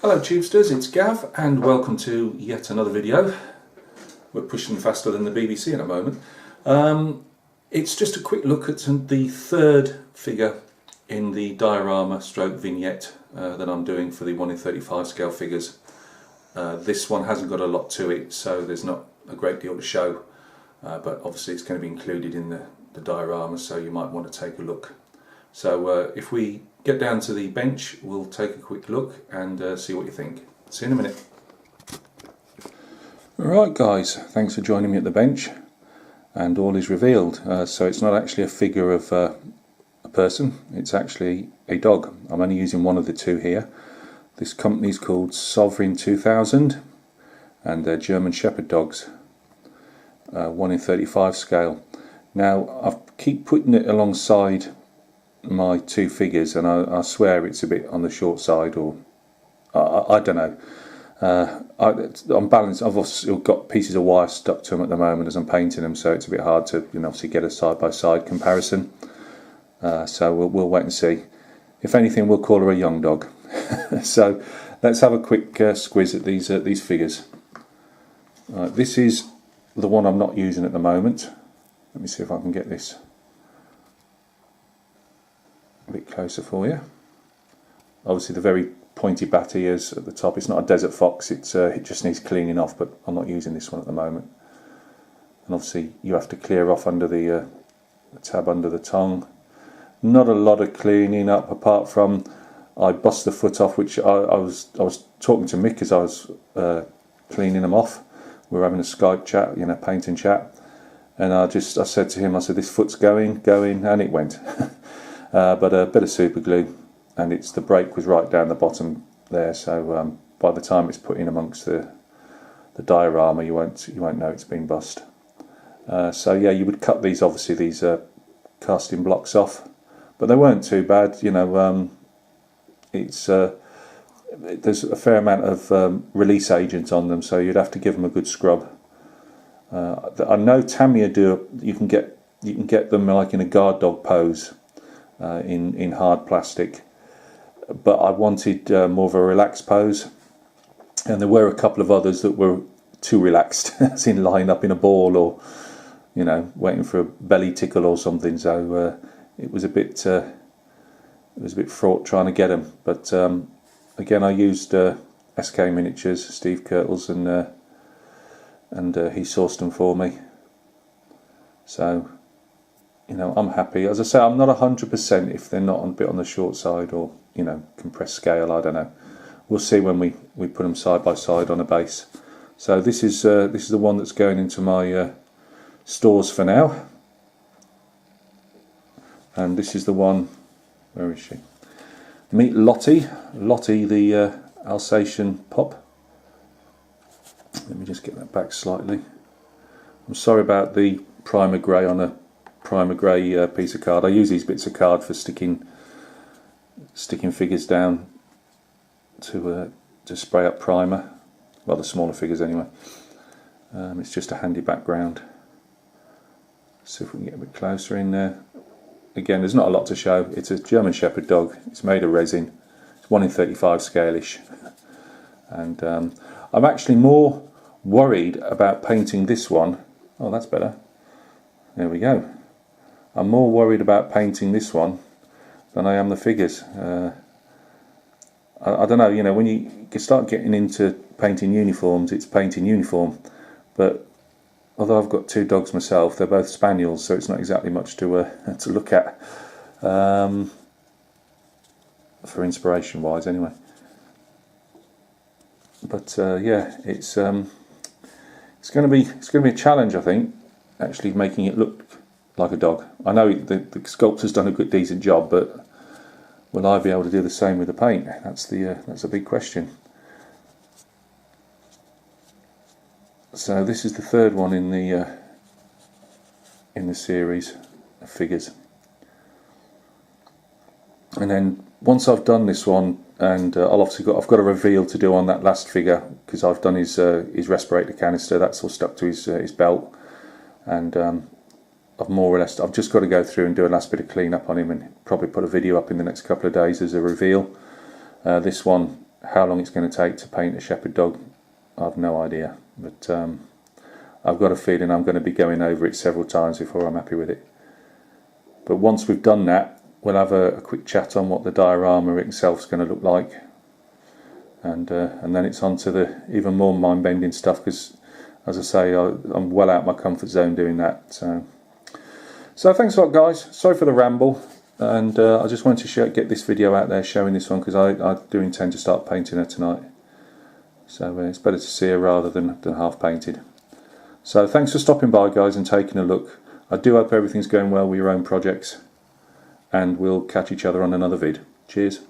Hello Tubesters, it's Gav and welcome to yet another video. We're pushing faster than the BBC in a moment. It's just a quick look at the third figure in the diorama stroke vignette that I'm doing for the 1 in 35 scale figures. This one hasn't got a lot to it, so there's not a great deal to show, but obviously it's going to be included in the diorama, so you might want to take a look. So if we get down to the bench, we'll take a quick look and see what you think. See you in a minute. Alright guys, thanks for joining me at the bench, and all is revealed. So it's not actually a figure of a person, it's actually a dog. I'm only using one of the two here. This company's called Sovereign 2000 and they're German Shepherd dogs, 1 in 35 scale. Now I keep putting it alongside my two figures and I swear it's a bit on the short side, or I don't know. I'm balanced. I've also got pieces of wire stuck to them at the moment as I'm painting them, so it's a bit hard to obviously get a side-by-side comparison. So we'll wait and see. If anything, we'll call her a young dog. So let's have a quick squiz at these figures. This is the one I'm not using at the moment. Let me see if I can get this a bit closer for you. Obviously the very pointy bat ears at the top. It's not a desert fox, it just needs cleaning off, but I'm not using this one at the moment. And obviously you have to clear off under the tab under the tongue. Not a lot of cleaning up, apart from I bust the foot off, which I was talking to Mick as I was cleaning them off. We were having a Skype chat, painting chat, and I said to him, I said, this foot's going, and it went. But a bit of super glue, and the brake was right down the bottom there, so by the time it's put in amongst the diorama, you won't know it's been bust. So yeah, you would cut these casting blocks off, but they weren't too bad. There's a fair amount of release agent on them, so you'd have to give them a good scrub. I know Tamiya you can get them like in a guard dog pose. In hard plastic, but I wanted more of a relaxed pose, and there were a couple of others that were too relaxed, as in lying up in a ball or waiting for a belly tickle or something. So it was a bit fraught trying to get them. But again, I used SK Miniatures, Steve Kirtles, and he sourced them for me. So I'm happy. As I say, I'm not 100% if they're not a bit on the short side or compressed scale. I don't know. We'll see when we put them side by side on a base. So this is the one that's going into my stores for now, and this is the one. Where is she? Meet Lottie, the Alsatian pup. Let me just get that back slightly. I'm sorry about the primer grey on a primer grey piece of card. I use these bits of card for sticking figures down to spray up primer. Well, the smaller figures anyway. It's just a handy background. See if we can get a bit closer in there. Again, there's not a lot to show. It's a German Shepherd dog. It's made of resin. It's 1 in 35 scale-ish. And I'm actually more worried about painting this one. Oh, that's better. There we go. I'm more worried about painting this one than I am the figures. I don't know, when you start getting into painting uniforms, it's painting uniform. But although I've got two dogs myself, they're both spaniels, so it's not exactly much to look at for inspiration wise, anyway. But yeah, it's going to be a challenge, I think, actually making it look like a dog. I know the sculptor's done a good decent job, but will I be able to do the same with the paint? That's a big question. So this is the third one in the series of figures, and then once I've done this one, and I've got a reveal to do on that last figure, because I've done his respirator canister. That's all stuck to his belt, and I've just got to go through and do a last bit of clean up on him, and probably put a video up in the next couple of days as a reveal. This one how long it's going to take to paint a shepherd dog, I've no idea, but I've got a feeling I'm going to be going over it several times before I'm happy with it. But once we've done that, we'll have a quick chat on what the diorama itself is going to look like, and then it's on to the even more mind-bending stuff, because as I say, I'm well out of my comfort zone doing that. So thanks a lot, guys. Sorry for the ramble, and I just wanted to get this video out there showing this one, because I do intend to start painting her tonight. So it's better to see her rather than half painted. So thanks for stopping by, guys, and taking a look. I do hope everything's going well with your own projects, and we'll catch each other on another vid. Cheers.